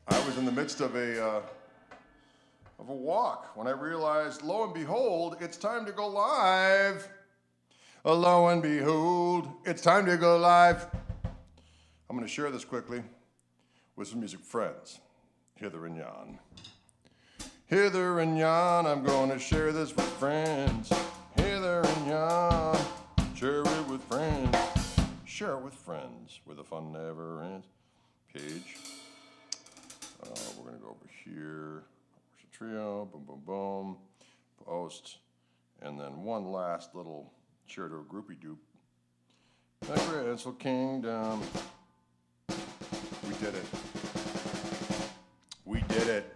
I was in the midst of a walk when I realized, lo and behold, it's time to go live. Lo and behold, it's time to go live. I'm going to share this quickly with some music friends, hither and yon. Hither and yon, I'm going to share this with friends. Hither and yon, share it with friends. Share it with friends, where the fun never ends. Page. We're going to go over here. There's a trio. Boom, boom, boom. Post. And then one last little share to a groupie dupe. The Crystal Kingdom. We did it. We did it.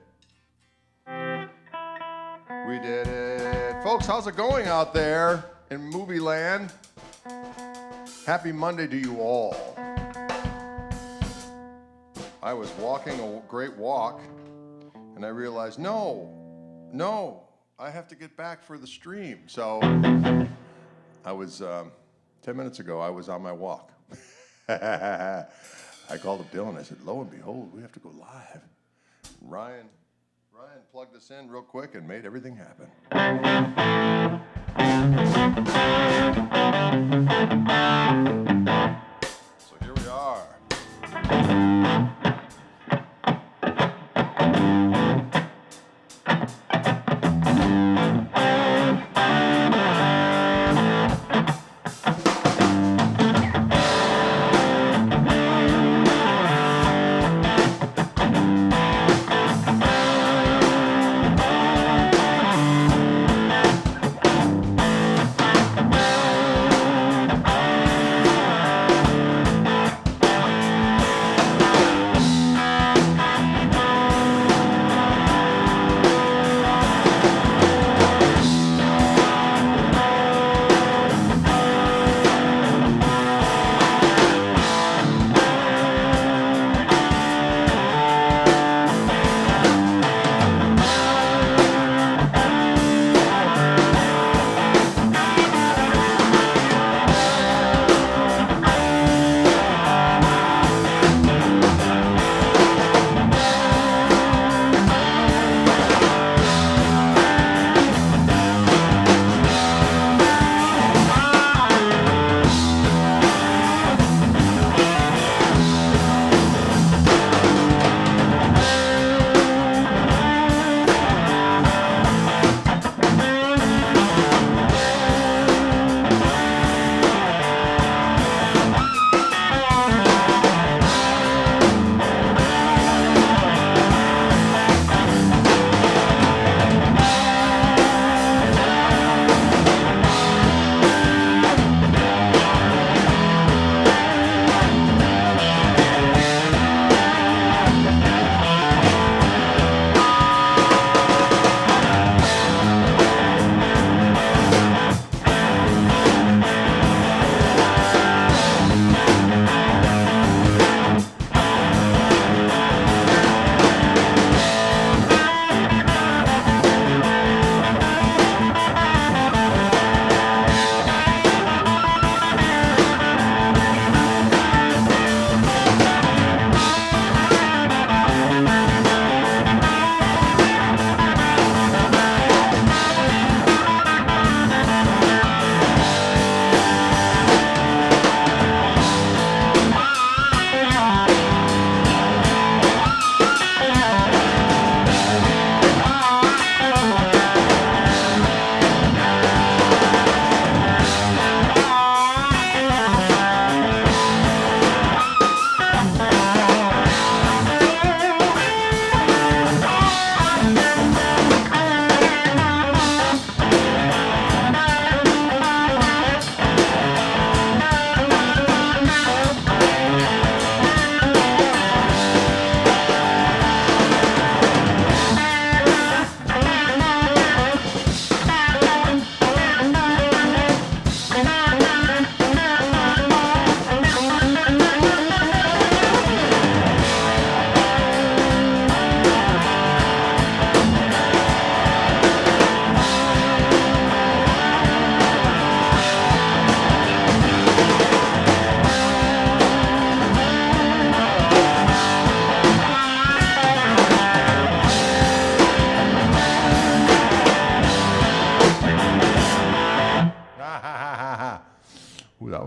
We did it. Folks, how's it going out there in movie land? Happy Monday to you all. I was walking a great walk, and I realized, no, I have to get back for the stream. So I was, 10 minutes ago, I was on my walk. I called up Dylan. I said, lo and behold, we have to go live. Ryan plugged us in real quick and made everything happen. So here we are.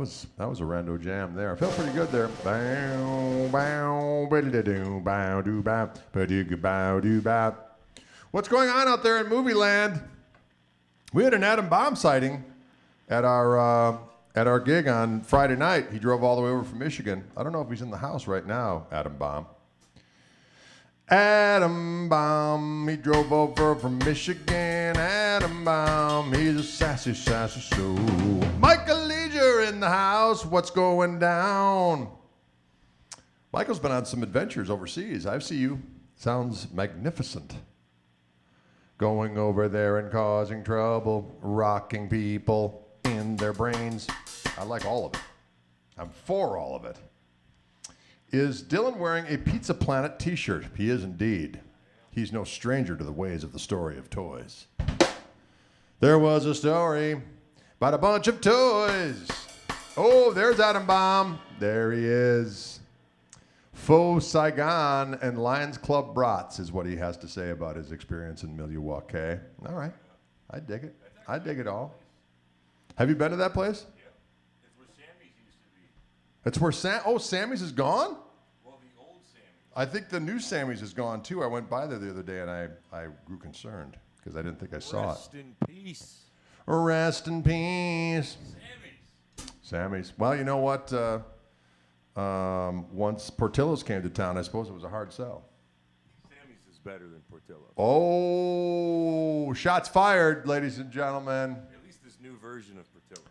was a rando jam there. I felt pretty good there. Bow, bow, ba-da-da-doo, bow, doo, bow, ba-doo, bow, doo, bow. What's going on out there in movie land? We had an Adam Bomb sighting at our gig on Friday night. He drove all the way over from Michigan. I don't know if he's in the house right now, Adam Bomb. Adam Bomb, he drove over from Michigan. Adam Bomb, he's a sassy, sassy soul. Michael Leisure in the house. What's going down? Michael's been on some adventures overseas. I see you. Sounds magnificent. Going over there and causing trouble, rocking people in their brains. I like all of it. I'm for all of it. Is Dylan wearing a Pizza Planet t-shirt? He is indeed. He's no stranger to the ways of the story of toys. There was a story about a bunch of toys. Oh, there's Adam Bomb. There he is. Faux Saigon and Lions Club Brats is what he has to say about his experience in Milwaukee. All right. I dig it. I dig it all. Have you been to that place? That's where Sammy's is gone? Well, the old Sammy's. I think the new Sammy's is gone too. I went by there the other day and I grew concerned because I didn't think I saw Rest in peace. Rest in peace. Sammy's. Well, you know what? Once Bertillo's came to town, I suppose it was a hard sell. Sammy's is better than Bertillo. Oh, shots fired, ladies and gentlemen. At least this new version of Bertillo's.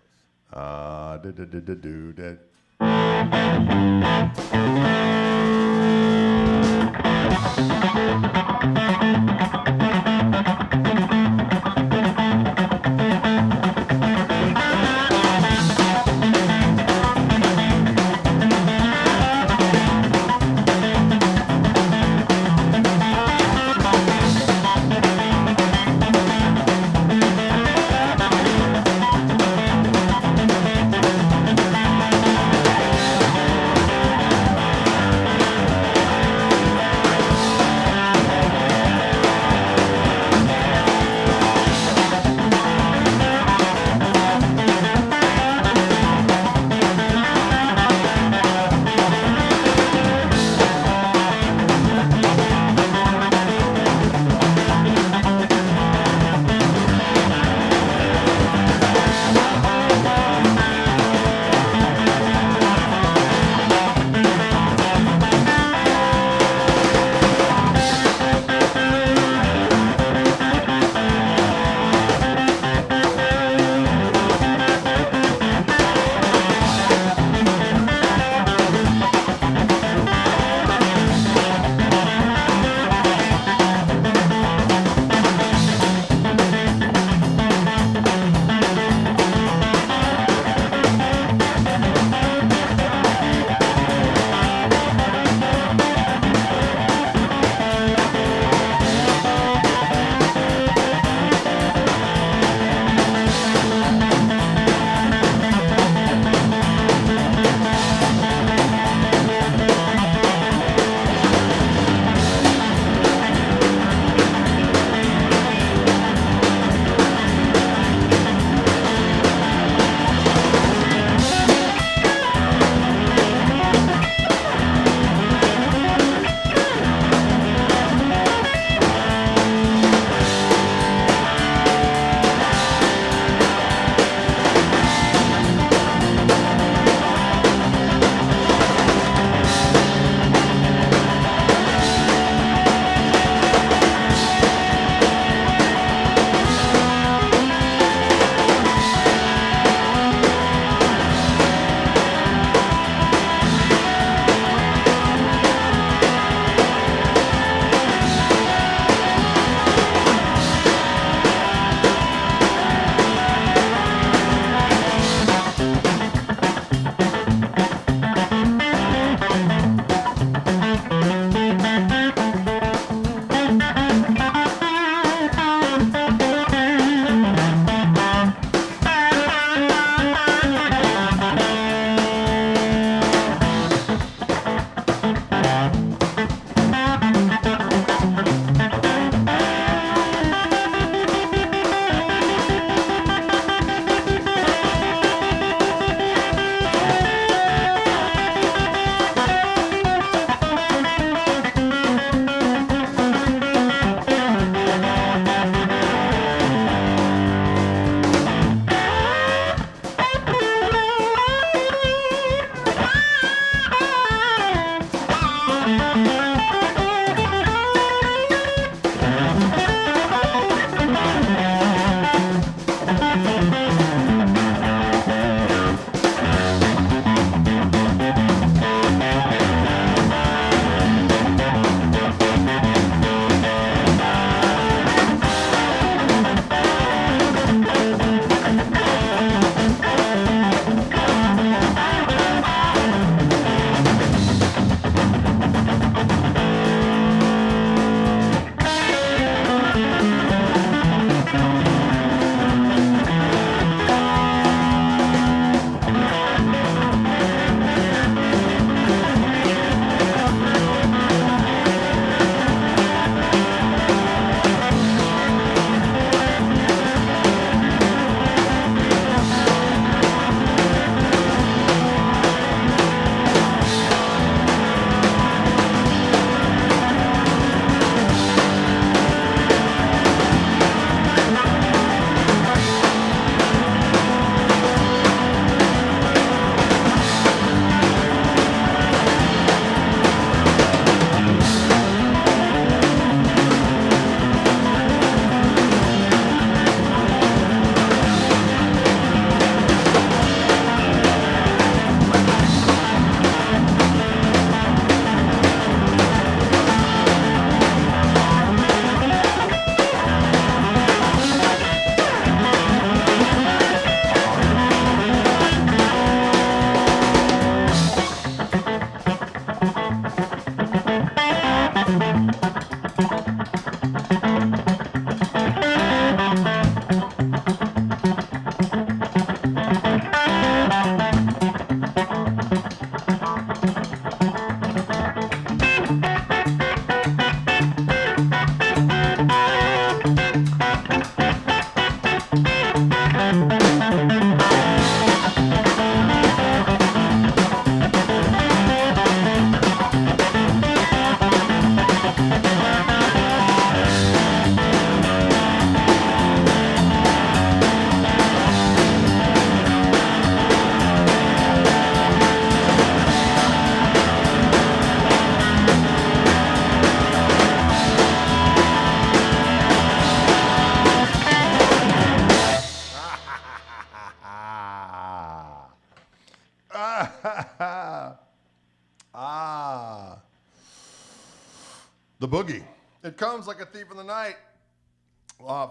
The boogie. It comes like a thief in the night.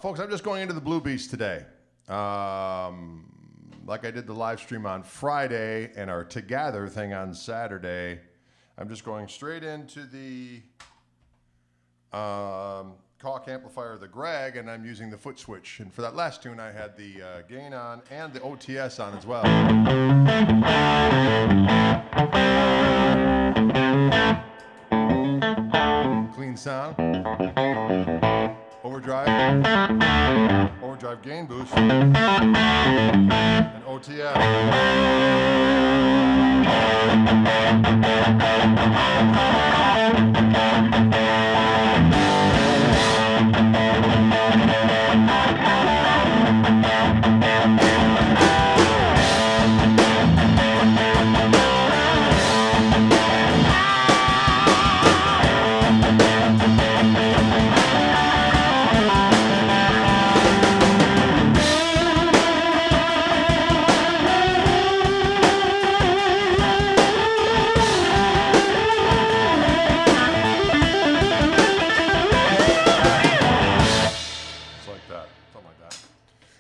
Folks, I'm just going into the Blue Beast today. Like I did the live stream on Friday and our Together thing on Saturday. I'm just going straight into the Koch amplifier, the Greg, and I'm using the foot switch. And for that last tune, I had the gain on and the OTS on as well. Clean sound. Overdrive gain boost, and OTS.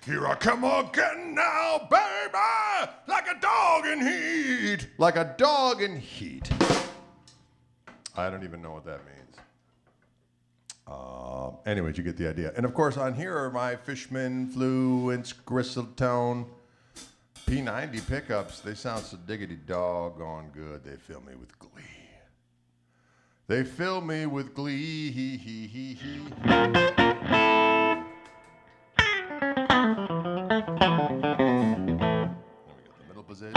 Here I come again now, baby, like a dog in heat. Like a dog in heat. I don't even know what that means. Anyways, you get the idea. And of course, on here are my Fishmanfluence Gristletime P90 pickups. They sound so diggity doggone good. They fill me with glee. They fill me with glee. Hee hee hee hee. Position.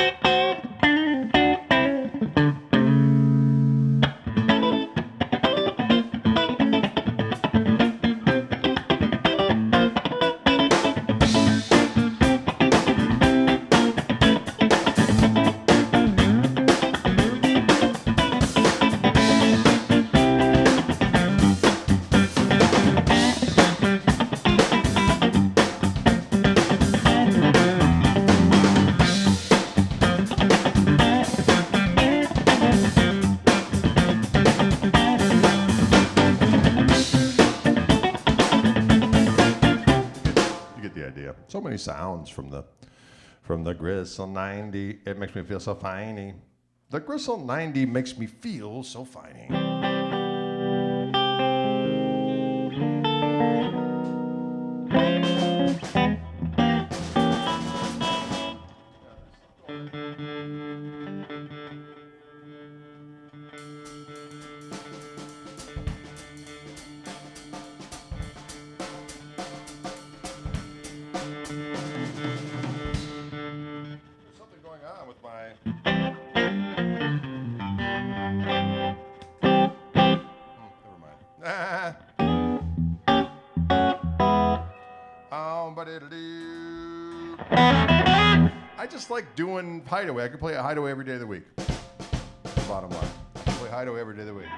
So many sounds from the Gristle 90. It makes me feel so finey. The Gristle 90 makes me feel so finey. I just like doing Hideaway. I could play a Hideaway every day of the week. Bottom line. I can play Hideaway every day of the week.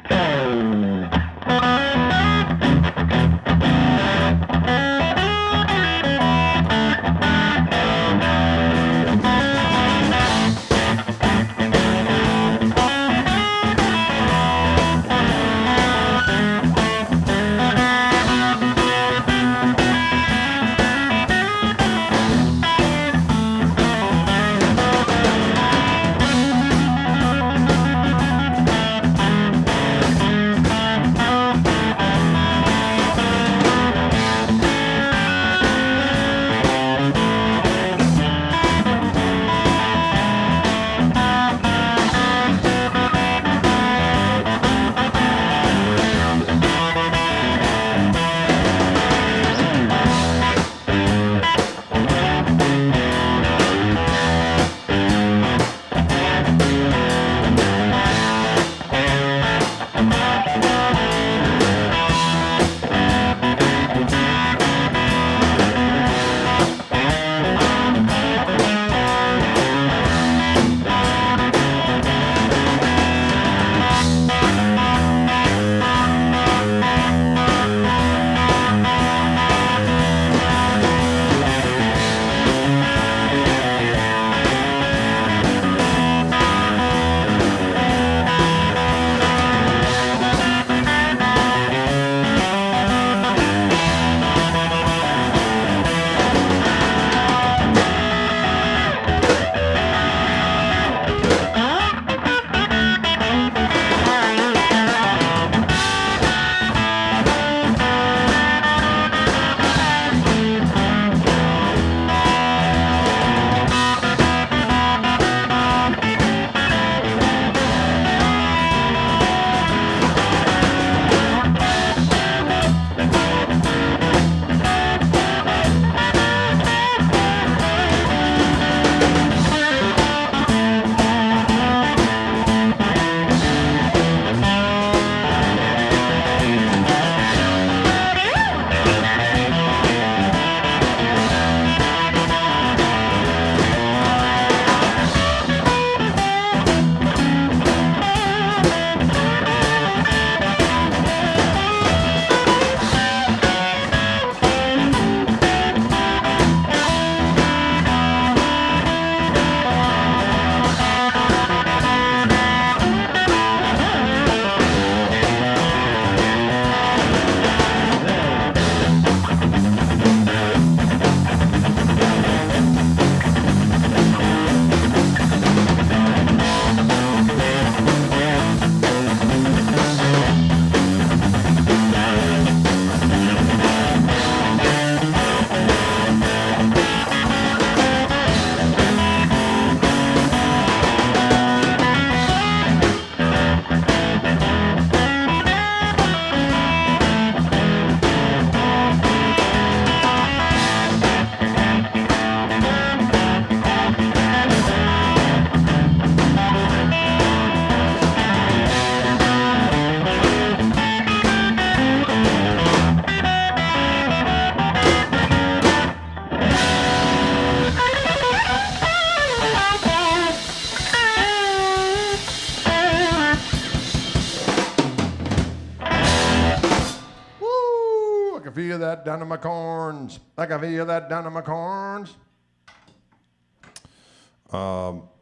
feel that down in my corns. I can feel that down in my corns.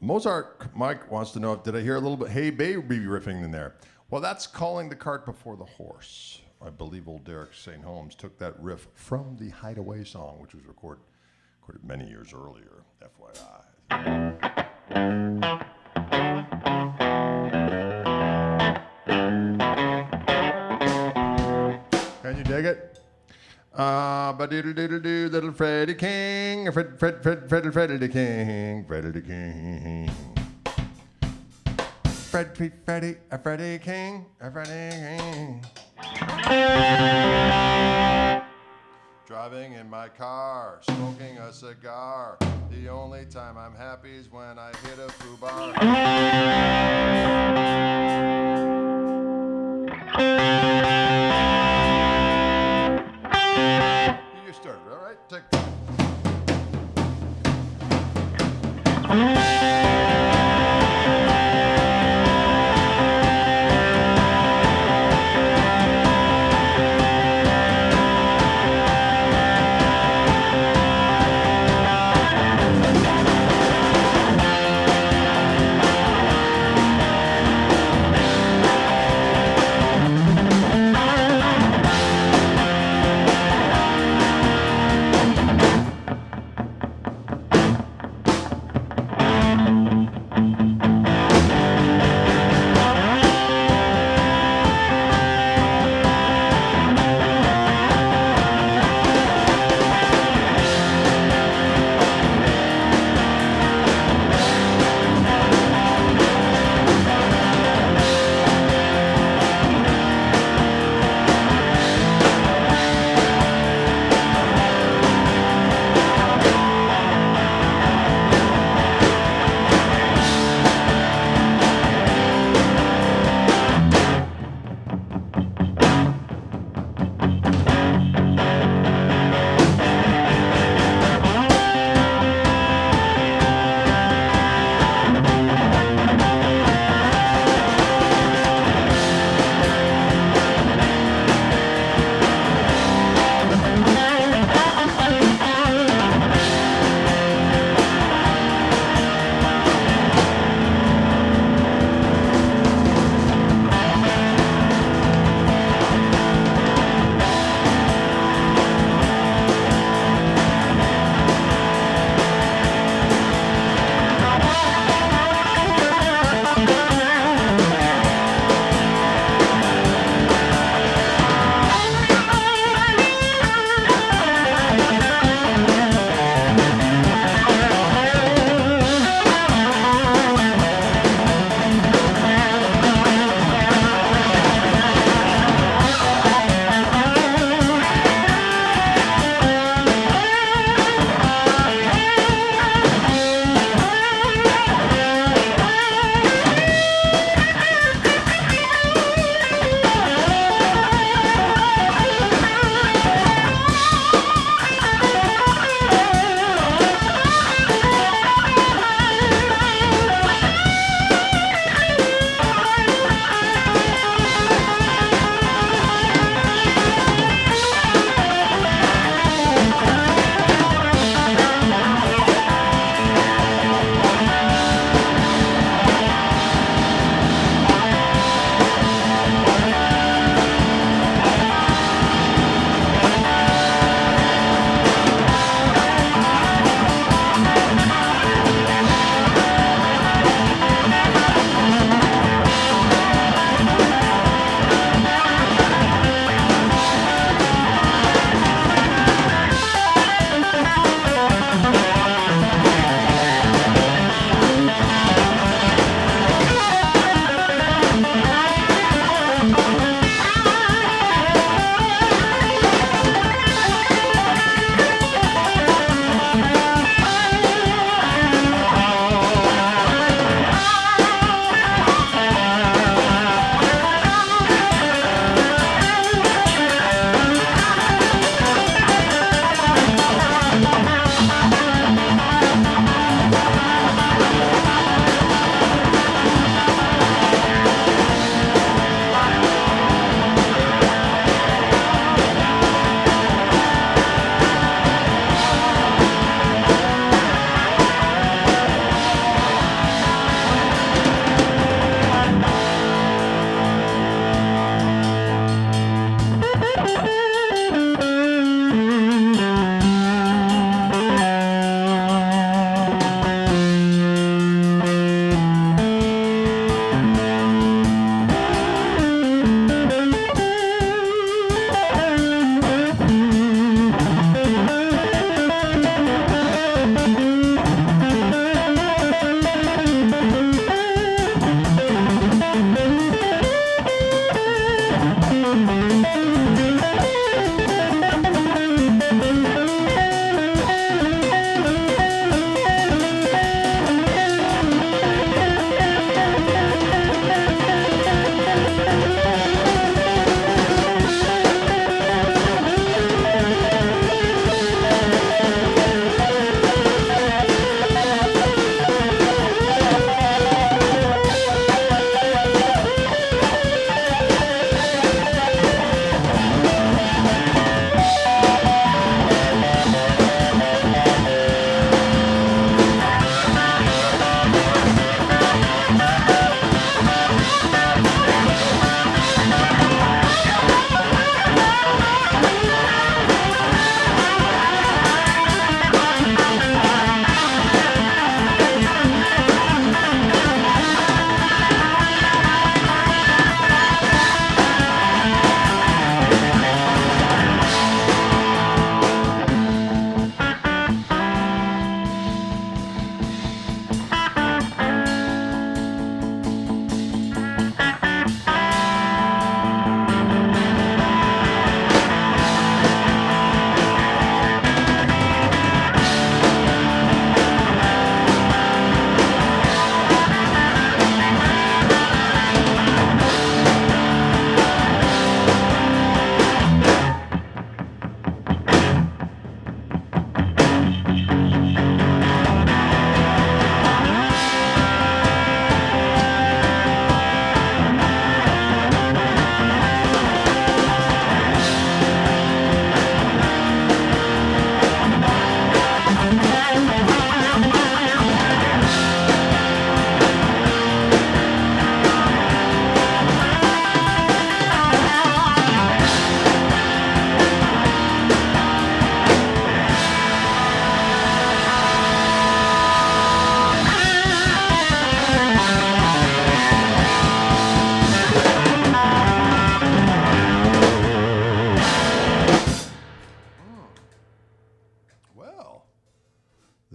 Mozart Mike wants to know, did I hear a little bit Hey Baby riffing in there? Well, that's calling the cart before the horse. I believe old Derek St. Holmes took that riff from the Hideaway song, which was recorded many years earlier, FYI. Can you dig it? Ba-doodle-doodle-doo, little Freddie King, Freddie the King, Freddie the King. Freddie King, Freddie King. Driving in my car, smoking a cigar. The only time I'm happy is when I hit a foobar. You started, all right? Take that.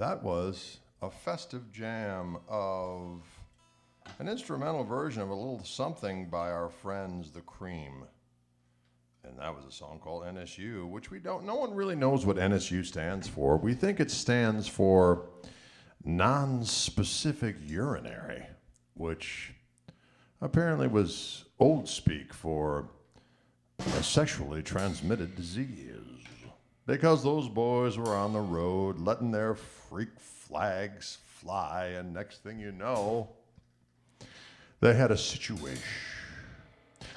That was a festive jam of an instrumental version of a little something by our friends, The Cream. And that was a song called NSU, which no one really knows what NSU stands for. We think it stands for non-specific urinary, which apparently was old speak for a sexually transmitted disease. Because those boys were on the road letting their freak flags fly, and next thing you know, they had a situation.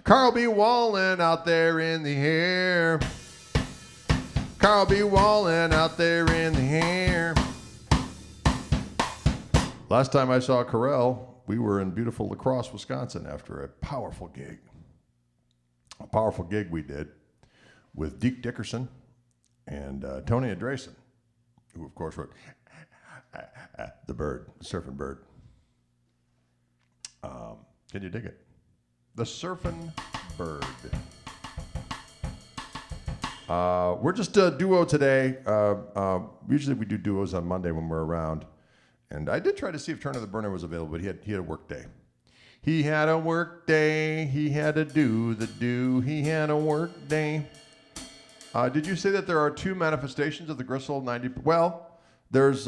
Carl B. Wallen out there in the air. Carl B. Wallen out there in the air. Last time I saw Carell, we were in beautiful La Crosse, Wisconsin after a powerful gig. A powerful gig we did with Deke Dickerson and Tony Andresen, who of course wrote The Bird, the Surfing Bird. Can you dig it? The Surfing Bird. We're just a duo today. Usually we do duos on Monday when we're around. And I did try to see if Turn of the Burner was available, but he had a work day. He had a work day. He had to do the do. He had a work day. Did you say that there are two manifestations of the Gristle 90? Well, there's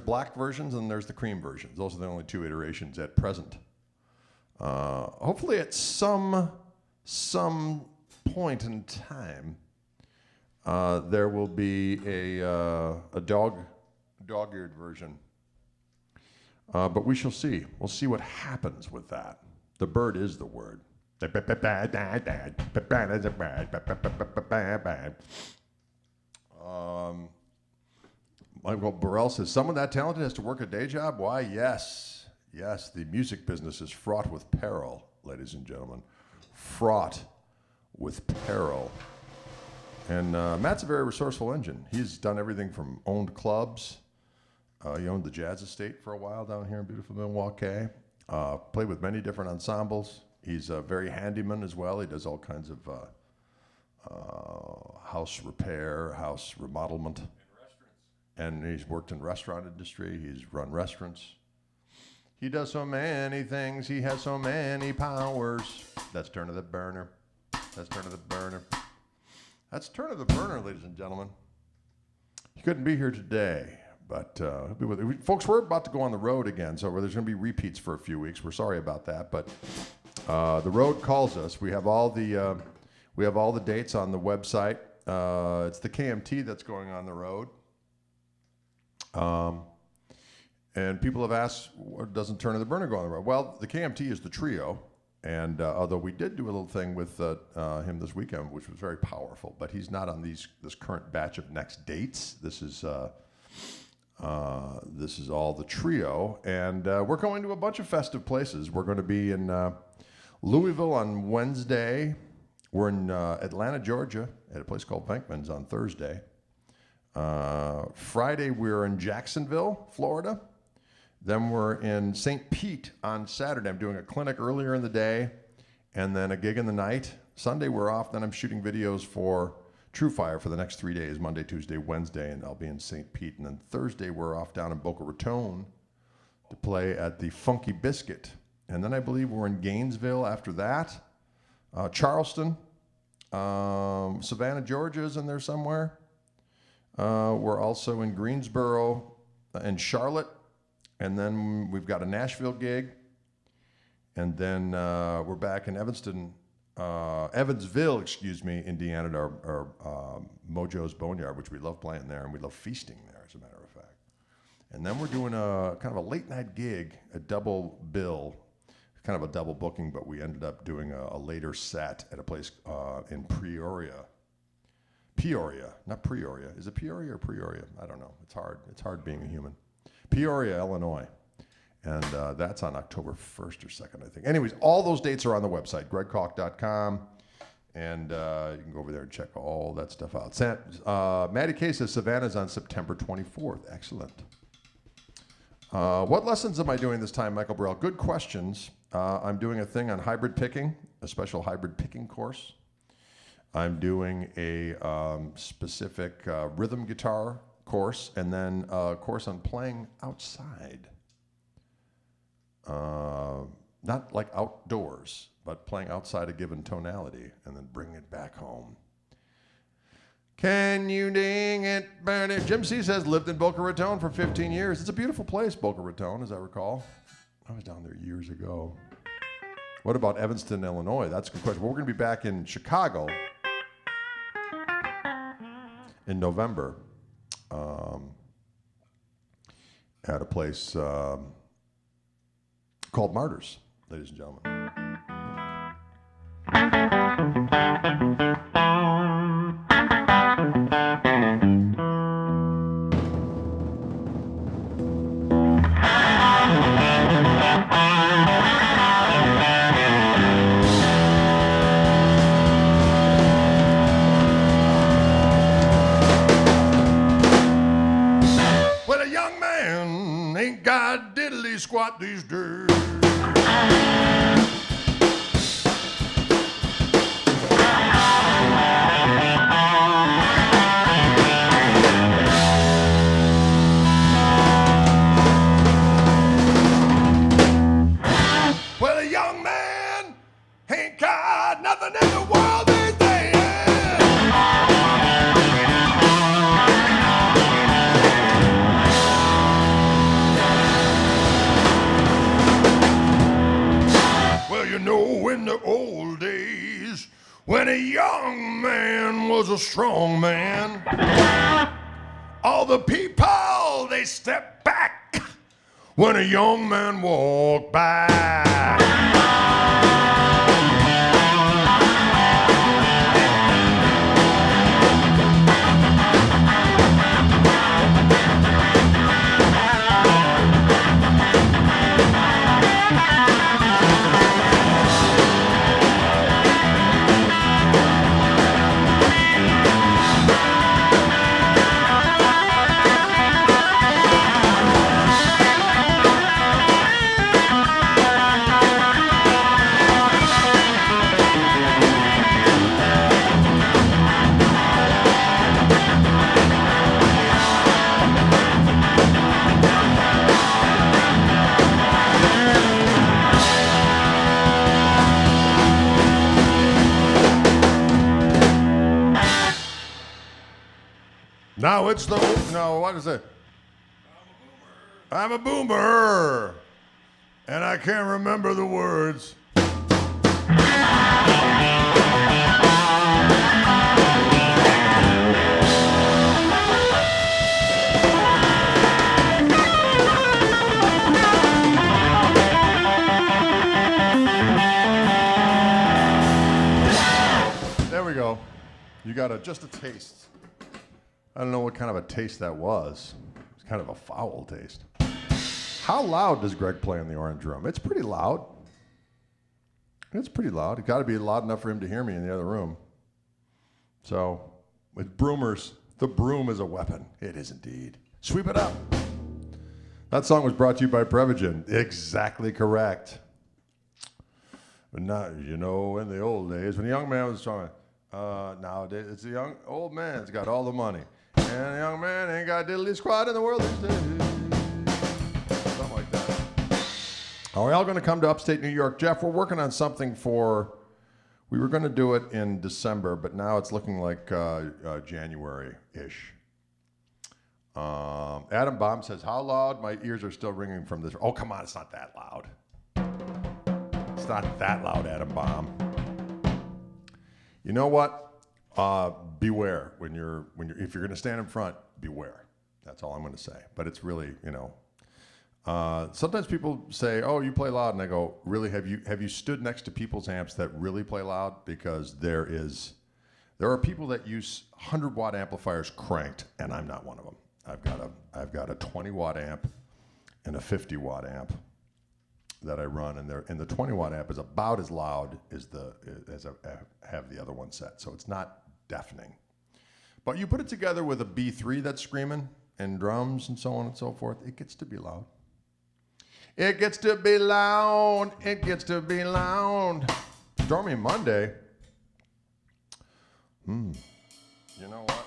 black versions and there's the cream versions. Those are the only two iterations at present. Hopefully at some point in time, there will be a dog-eared version. But we shall see. We'll see what happens with that. The bird is the word. Michael Burrell says, someone that talented has to work a day job? Why, yes. Yes, the music business is fraught with peril, ladies and gentlemen. Fraught with peril. And Matt's a very resourceful engine. He's done everything from owned clubs. He owned the Jazz Estate for a while down here in beautiful Milwaukee. Played with many different ensembles. He's a very handyman as well. He does all kinds of house repair, house remodelement. And he's worked in the restaurant industry. He's run restaurants. He does so many things. He has so many powers. That's Turn of the Burner. That's Turn of the Burner. That's Turn of the Burner, ladies and gentlemen. He couldn't be here today. But he'll be with you. Folks, we're about to go on the road again, so there's going to be repeats for a few weeks. We're sorry about that, but the road calls us. We have all the dates on the website. It's the KMT that's going on the road, and people have asked, doesn't Turn of the Burner go on the road? Well, the KMT is the trio, and although we did do a little thing with him this weekend, which was very powerful, but he's not on this current batch of next dates. This is all the trio, and we're going to a bunch of festive places. We're going to be in Louisville on Wednesday. We're in Atlanta, Georgia, at a place called Venkman's on Thursday. Friday, we're in Jacksonville, Florida. Then we're in St. Pete on Saturday. I'm doing a clinic earlier in the day, and then a gig in the night. Sunday, we're off. Then I'm shooting videos for True Fire for the next 3 days, Monday, Tuesday, Wednesday, and I'll be in St. Pete. And then Thursday, we're off down in Boca Raton to play at the Funky Biscuit. And then I believe we're in Gainesville after that. Charleston, Savannah, Georgia is in there somewhere. We're also in Greensboro and Charlotte. And then we've got a Nashville gig. And then we're back in Evansville, Indiana, at our Mojo's Boneyard, which we love playing there, and we love feasting there, as a matter of fact. And then we're doing a kind of a late night gig, a double bill, kind of a double booking, but we ended up doing a later set at a place in Peoria. Peoria, not Peoria. Is it Peoria or Peoria? I don't know. It's hard. It's hard being a human. Peoria, Illinois. And that's on October 1st or 2nd, I think. Anyways, all those dates are on the website, gregkoch.com. And you can go over there and check all that stuff out. Maddie K says Savannah's on September 24th. Excellent. What lessons am I doing this time, Michael Burrell? Good questions. I'm doing a thing on hybrid picking, a special hybrid picking course. I'm doing a specific rhythm guitar course, and then a course on playing outside. Not like outdoors, but playing outside a given tonality and then bring it back home. Can you ding it, Bernie? Jim C. says lived in Boca Raton for 15 years. It's a beautiful place, Boca Raton, as I recall. I was down there years ago. What about Evanston, Illinois? That's a good question. Well, we're going to be back in Chicago in November at a place called Martyrs, ladies and gentlemen. Well, a young man ain't got diddly squat these days. Well, a young man ain't got nothing in the world these days. Well, you know, in the old days, when a young man was a strong man, all the people, they stepped back when a young man walked by. Now it's the, no, what is it? I'm a boomer. And I can't remember the words. There we go. You got just a taste. I don't know what kind of a taste that was. It's kind of a foul taste. How loud does Greg play on the orange drum? It's pretty loud. It's pretty loud. It's got to be loud enough for him to hear me in the other room. So, with broomers, the broom is a weapon. It is indeed. Sweep it up. That song was brought to you by Prevagen. Exactly correct. But not, you know, in the old days, when a young man was strong, nowadays it's a young old man that's got all the money. And a young man ain't got diddly squat in the world these days. Something like that. Are we all going to come to upstate New York? Jeff, we're working on something for, we were going to do it in December, but now it's looking like January-ish. Adam Baum says, how loud? My ears are still ringing from this. Oh, come on, it's not that loud. It's not that loud, Adam Baum. You know what? Beware if you're going to stand in front, beware. That's all I'm going to say. But it's really, you know, sometimes people say, "Oh, you play loud," and I go, "Really? Have you stood next to people's amps that really play loud?" Because there are people that use 100-watt amplifiers cranked, and I'm not one of them. I've got a 20-watt amp and a 50-watt amp that I run, and the 20-watt amp is about as loud as I have the other one set, so it's not deafening. But you put it together with a B3 that's screaming and drums and so on and so forth, it gets to be loud. It gets to be loud. It gets to be loud. Stormy Monday. You know what?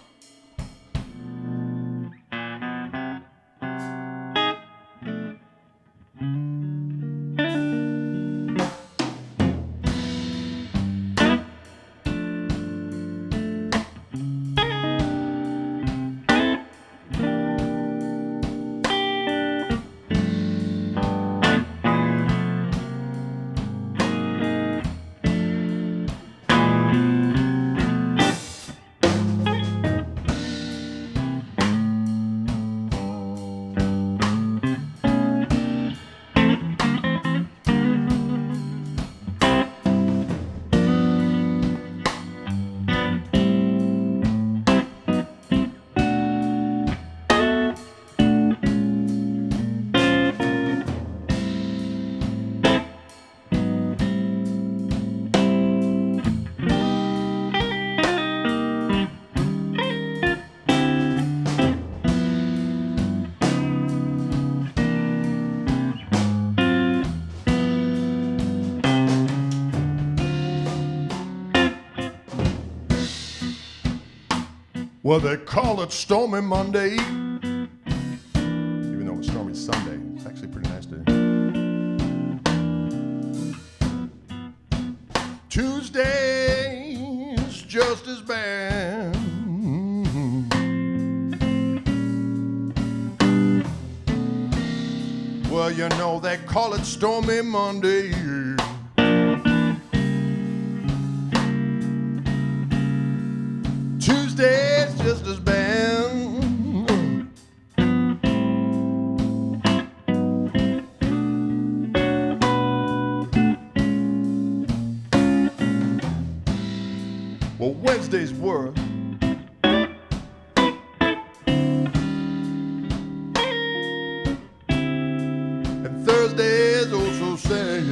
Well, they call it Stormy Monday. Even though it's Stormy Sunday, it's actually a pretty nice day. Tuesday's just as bad. Well, you know they call it Stormy Monday. Tuesday's just as bad. Well, Wednesday's work. And Thursday's also sad.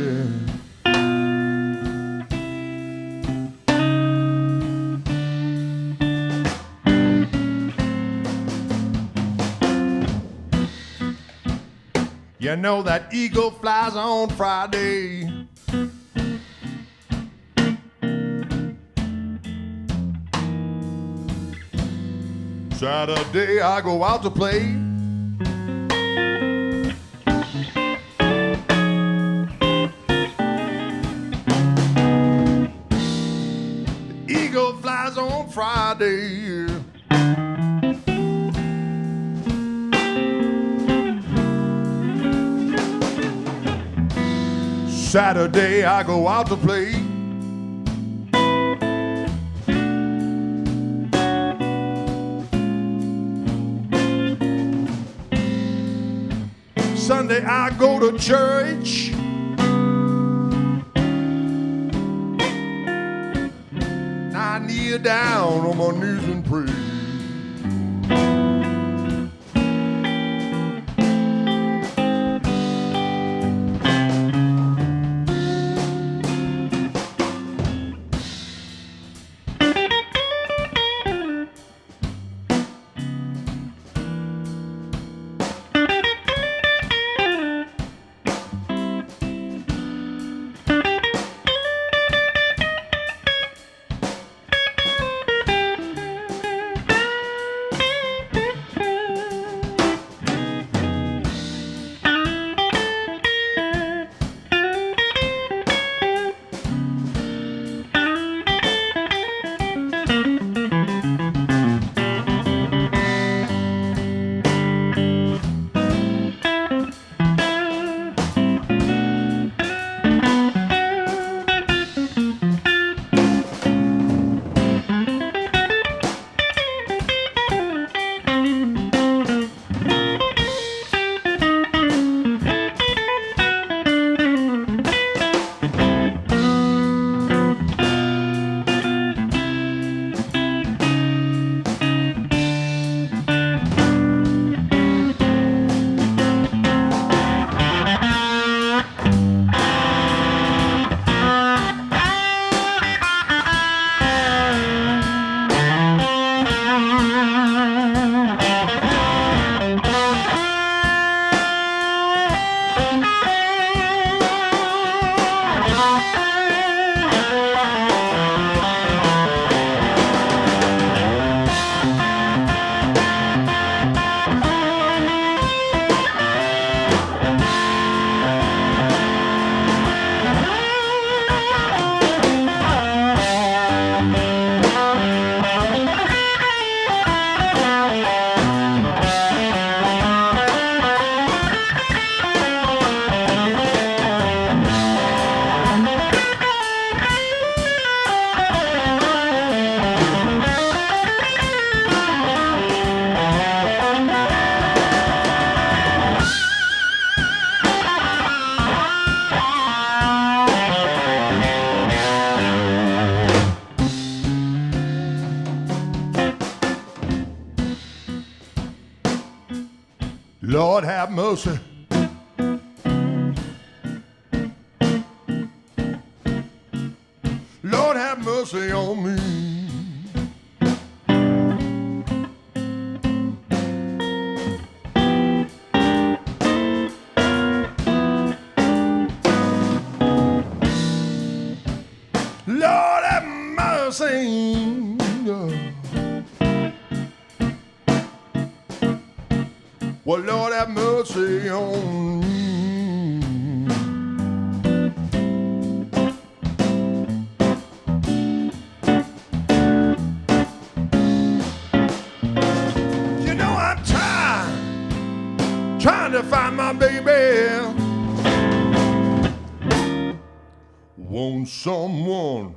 You know that eagle flies on Friday. Saturday I go out to play. The eagle flies on Friday. Saturday I go out to play. Sunday I go to church. I kneel down on my knees and pray. Lord have mercy. Lord have mercy on me. Lord have mercy. Well, Lord have mercy on me. You know I'm trying to find my baby. Won't someone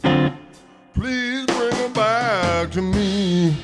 please bring her back to me?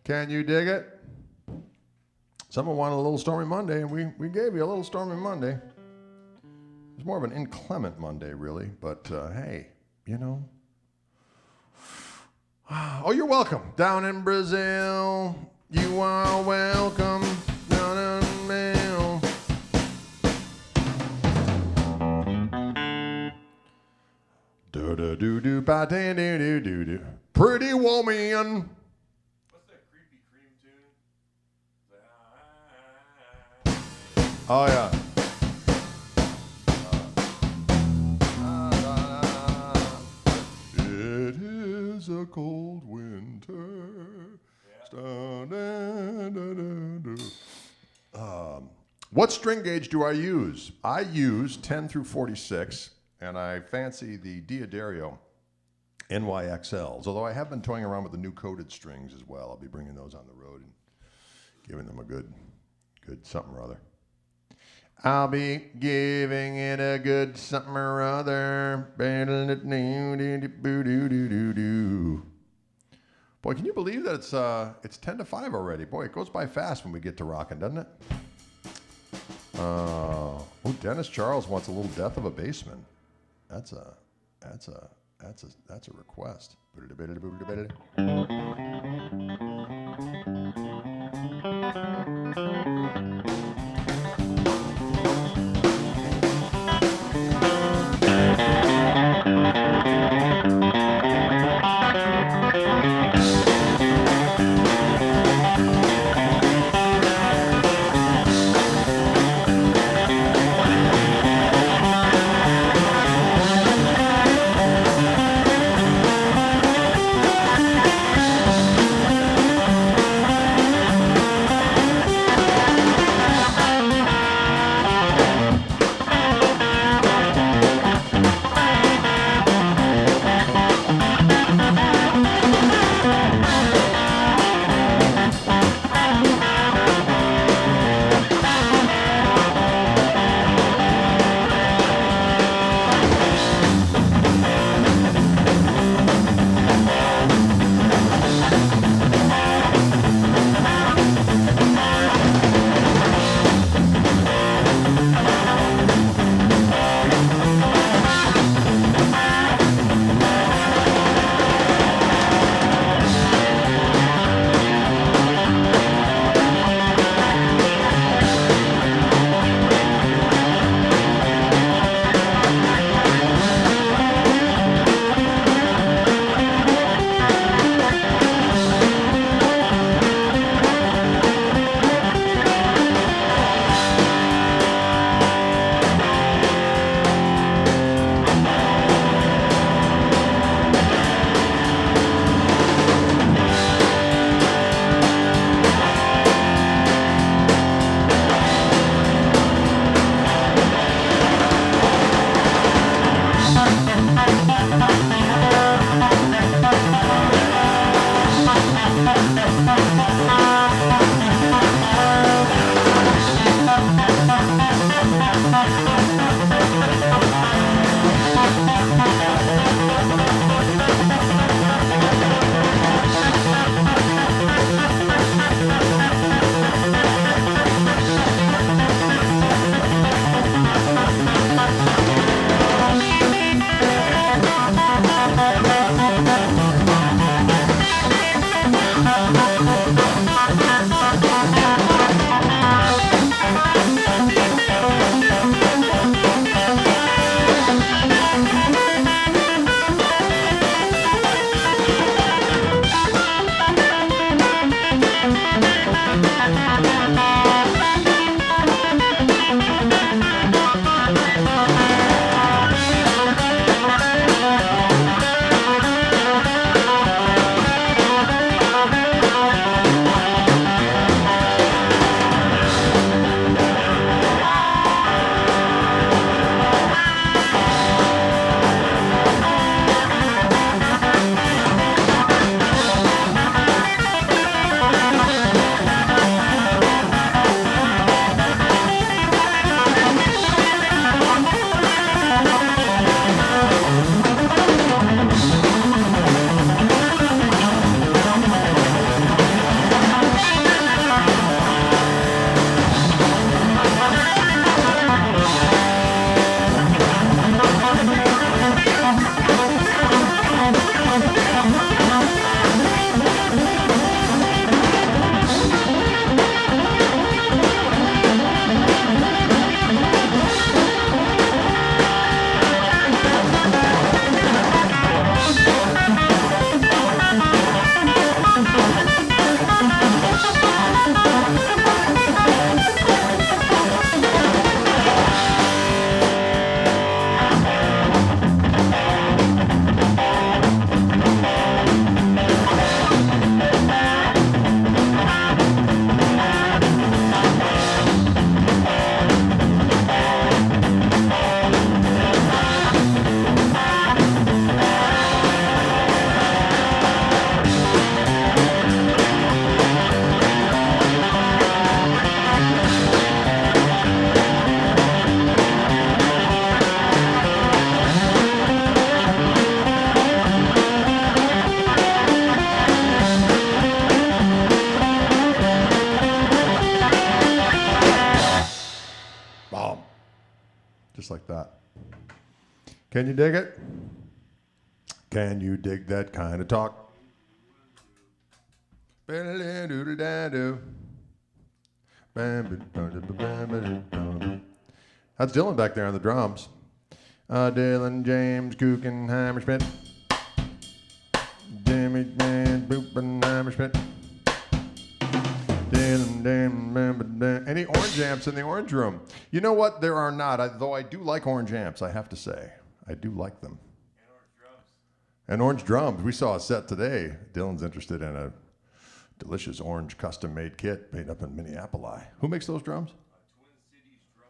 Can you dig it? Someone wanted a little Stormy Monday, and we gave you a little Stormy Monday. It's more of an inclement Monday, really, but hey, you know. Oh, you're welcome. Down in Brazil, you are welcome. Down in Brazil. Do-do-do-do-ba-da-do-do-do-do. Pretty woman. Oh, yeah. It is a cold winter. What string gauge do I use? I use 10 through 46, and I fancy the Diodario NYXLs, although I have been toying around with the new coated strings as well. I'll be bringing those on the road and giving them a good something or other. I'll be giving it a good something or other. Boy, can you believe that it's 10 to 5 already? Boy, it goes by fast when we get to rocking, doesn't it? Oh, Dennis Charles wants a little Death of a Baseman. That's a request. Just like that. Can you dig it? Can you dig that kind of talk? That's Dylan back there on the drums. Dylan James Kuchenheimer Schmidt. Jimmy Man Bupenheimer Schmidt. Any orange amps in the orange room? You know what? There are not. Though I do like orange amps, I have to say. I do like them. And orange drums. And orange drums. We saw a set today. Dylan's interested in a delicious orange custom-made kit made up in Minneapolis. Who makes those drums? Twin Cities Drum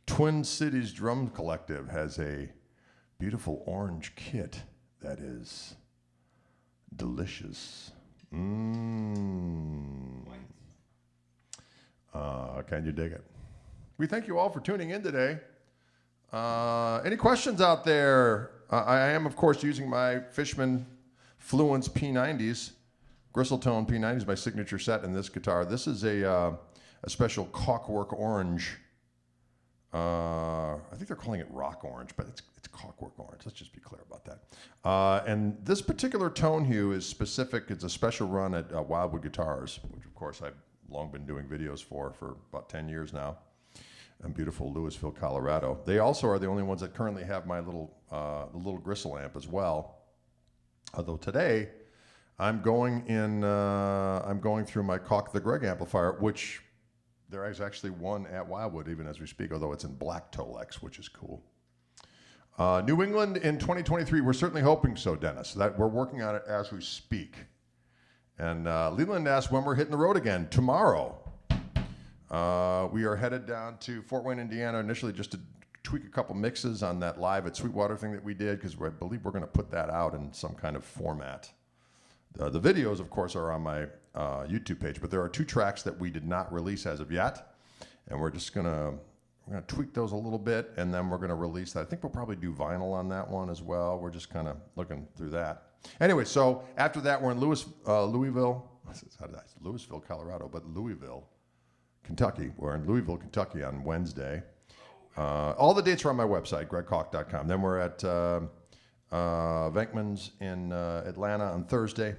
Twin Cities Drum Collective. Collective has a beautiful orange kit that is delicious. Can you dig it? We thank you all for tuning in today. Any questions out there? I am, of course, using my Fishmanfluence P90s, Gristletime P90s, my signature set in this guitar. This is a special Koch orange. I think they're calling it rock orange, but it's Koch orange. Let's just be clear about that. And this particular tone hue is specific. It's a special run at Wildwood Guitars, which of course I've long been doing videos for about 10 years now. In beautiful Louisville, Colorado. They also are the only ones that currently have my little Gristle amp as well. Although today I'm going through my Koch the Greg amplifier, which there is actually one at Wildwood even as we speak, although it's in black Tolex, which is cool. New England in 2023, we're certainly hoping so, Dennis. That we're working on it as we speak. And Leland asked when we're hitting the road again. Tomorrow. We are headed down to Fort Wayne, Indiana, initially just to tweak a couple mixes on that live at Sweetwater thing that we did, because I believe we're going to put that out in some kind of format. The videos, of course, are on my YouTube page, but there are 2 tracks that we did not release as of yet, and we're just going to tweak those a little bit, and then we're going to release that. I think we'll probably do vinyl on that one as well. We're just kind of looking through that. Anyway, so after that, we're in Louisville, Colorado, but Louisville, Kentucky. We're in Louisville, Kentucky on Wednesday. All the dates are on my website, gregkoch.com. Then we're at Venkman's in Atlanta on Thursday.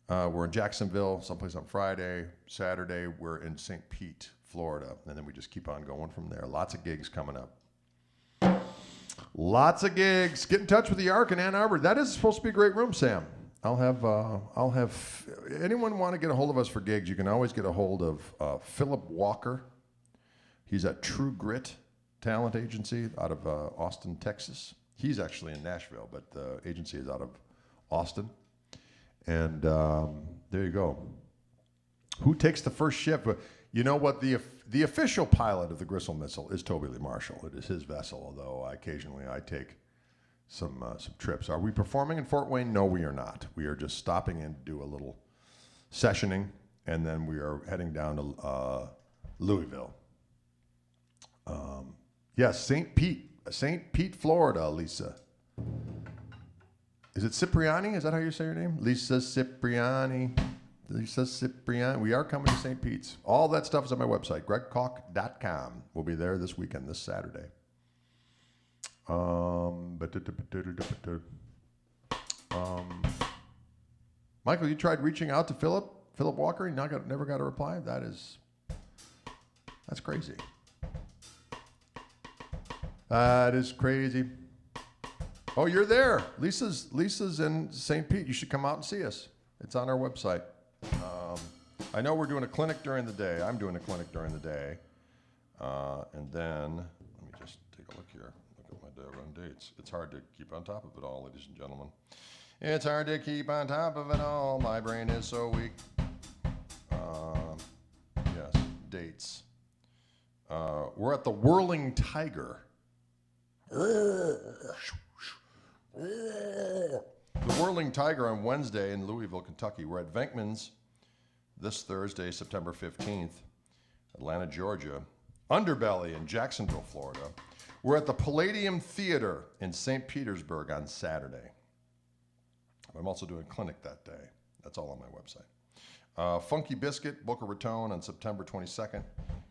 We're in Jacksonville, someplace on Friday. Saturday, we're in St. Pete, Florida. And then we just keep on going from there. Lots of gigs coming up. Lots of gigs. Get in touch with the Ark in Ann Arbor. That is supposed to be a great room, Sam. anyone want to get a hold of us for gigs, you can always get a hold of Philip Walker. He's at True Grit Talent Agency out of Austin, Texas. He's actually in Nashville, but the agency is out of Austin. And there you go. Who takes the first ship? You know what? The official pilot of the Gristle Missile is Toby Lee Marshall. It is his vessel, although occasionally I take some trips. Are we performing in Fort Wayne? No, we are not. We are just stopping in to do a little sessioning, and then we are heading down to Louisville. Yes, St. Pete, Florida, Lisa. Is it Cipriani? Is that how you say your name? Lisa Cipriani. We are coming to St. Pete's. All that stuff is on my website, gregkoch.com. We'll be there this weekend, this Saturday. Michael, you tried reaching out to Philip Walker and never got a reply? That's crazy. That is crazy. Oh, you're there. Lisa's in St. Pete. You should come out and see us. It's on our website. I know we're doing a clinic during the day. I'm doing a clinic during the day. And then, let me just take a look here. Look at my run dates. It's hard to keep on top of it all, ladies and gentlemen. It's hard to keep on top of it all. My brain is so weak. Yes, dates. We're at the Whirling Tiger. The Whirling Tiger on Wednesday in Louisville, Kentucky. We're at Venkman's this Thursday, September 15th, Atlanta, Georgia. Underbelly in Jacksonville, Florida. We're at the Palladium Theater in St. Petersburg on Saturday. I'm also doing a clinic that day. That's all on my website. Funky Biscuit, Boca Raton on September 22nd.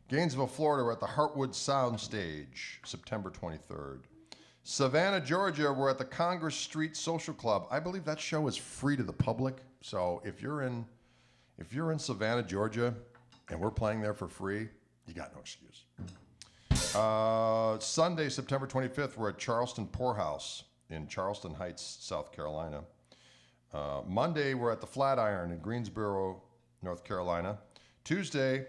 Gainesville, Florida, we're at the Heartwood Soundstage, September 23rd. Savannah, Georgia, we're at the Congress Street Social Club. I believe that show is free to the public. So if you're in Savannah, Georgia, and we're playing there for free, you got no excuse. Sunday, September 25th, we're at Charleston Poorhouse in Charleston Heights, South Carolina. Monday, we're at the Flatiron in Greensboro, North Carolina. Tuesday,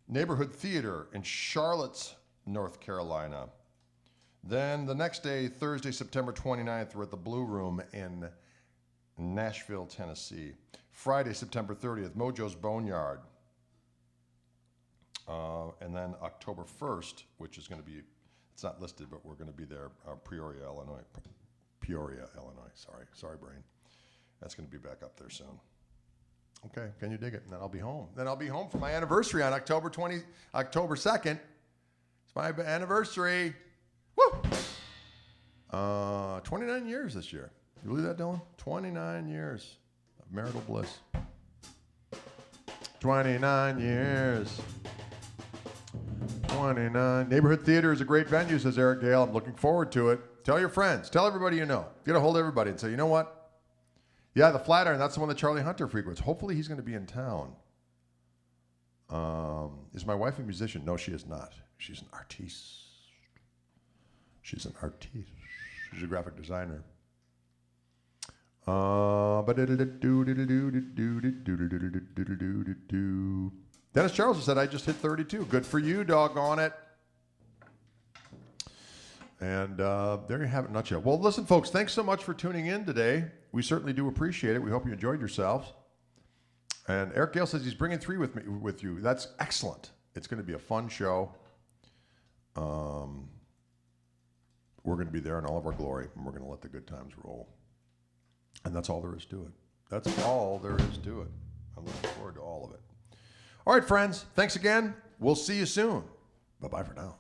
Neighborhood Theater in Charlotte, North Carolina. Then the next day, Thursday, September 29th, we're at the Blue Room in Nashville, Tennessee. Friday, September 30th, Mojo's Boneyard. And then October 1st, which is going to be, it's not listed, but we're going to be there, Peoria, Illinois. Sorry, brain. That's going to be back up there soon. Okay, can you dig it? And then I'll be home. Then I'll be home for my anniversary on October 2nd. It's my anniversary. Woo! 29 years this year. You believe that, Dylan? 29 years of marital bliss. 29 years. 29. Neighborhood Theater is a great venue, says Eric Gale. I'm looking forward to it. Tell your friends. Tell everybody you know. Get a hold of everybody and say, you know what? Yeah, the Flatiron, that's the one that Charlie Hunter frequents. Hopefully he's going to be in town. Is my wife a musician? No, she is not. She's an artiste. She's an artiste. She's a graphic designer. Dennis Charles said, I just hit 32. Good for you, doggone it. And there you have it in a nutshell. Well, listen, folks, thanks so much for tuning in today. We certainly do appreciate it. We hope you enjoyed yourselves. And Eric Gale says he's bringing 3 with you. That's excellent. It's going to be a fun show. We're going to be there in all of our glory, and we're going to let the good times roll. And that's all there is to it. That's all there is to it. I'm looking forward to all of it. All right, friends, thanks again. We'll see you soon. Bye-bye for now.